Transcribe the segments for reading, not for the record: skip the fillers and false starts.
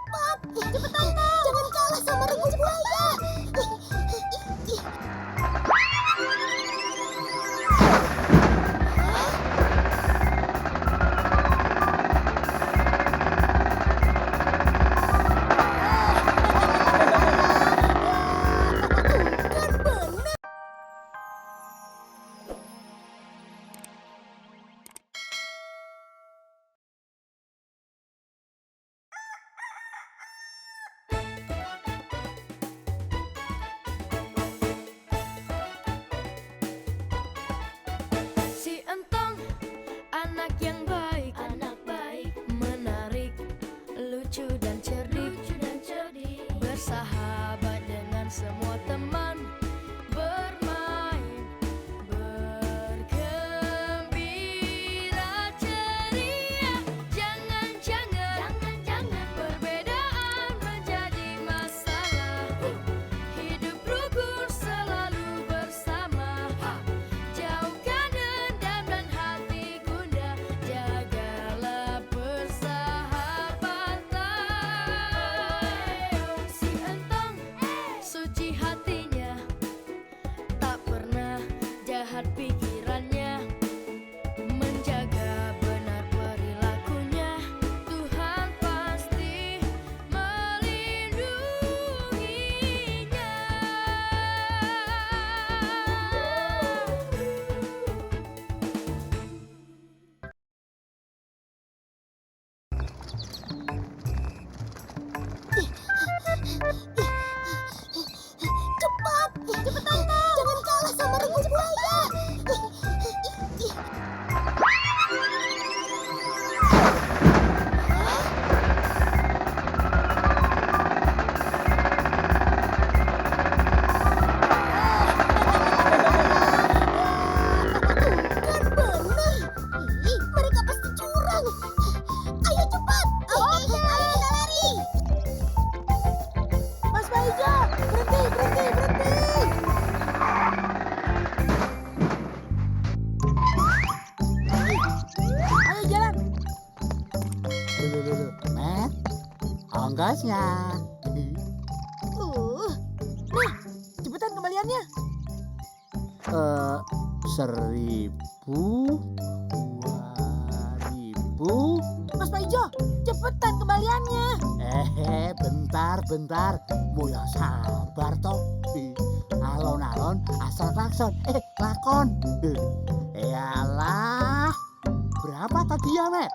cepat. Cepetan, Tong. Jangan kalah sama regu buaya. Si Entong, anak yang baik, menarik, lucu dan cerdik, bersahabat dengan semua teman, bermain, bergembira, ceria. Jangan perbedaan menjadi masalah. Hidup rukun selalu bersama. Jauhkan dendam dan hati gundah, jagalah persahabatan. Si Entong, suci hatinya, tak pernah jahat pikirannya, menjaga benar perilakunya. Tuhan pasti melindunginya. Cepat. Cepetan, Tong. Jangan kalah sama regu buaya. Kan bener. Mereka pasti curang. Ayo cepat. Ayo lari. Mas Baja, berhenti. Ayo jalan. Dulu. Met, ongkosnya. Nih, cepetan kembaliannya. 1.000, 2.000. Mas Paijo, cepetan kembaliannya. Bentar. Mau ya sabar toh. Alon-alon asal klakson. Lakon. Yalah. Berapa tadi ya, Met?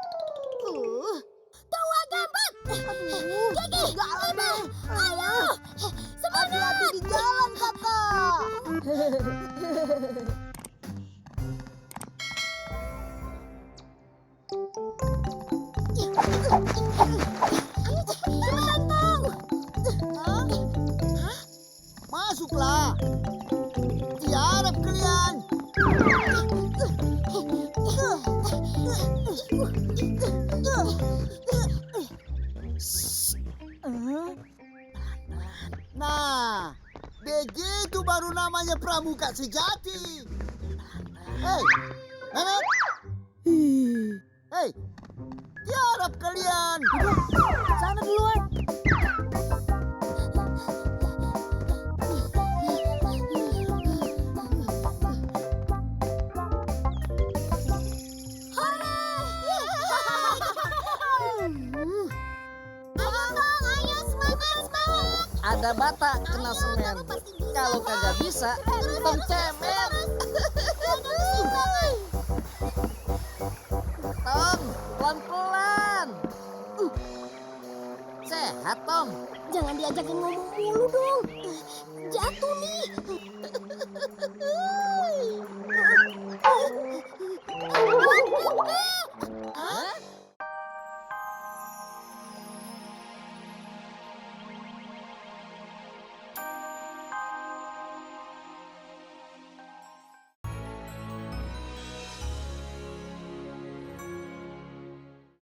Tua gambat. Gigi, ayo. Semangat. Hati-hati di jalan, Kakak. Cepetan, Tong. Masuklah. Tiarap kalian. Nah, begitu baru namanya pramuka sejati. Hei, Memet. Hei, tiarap kalian. Sana duluan. Ayo, semangat. Ada bata kena semen. Kalau kagak bisa, Tong cemen. Tong, pelan-pelan. Sehat, Tong. Jangan diajakin ngomong mulu dong.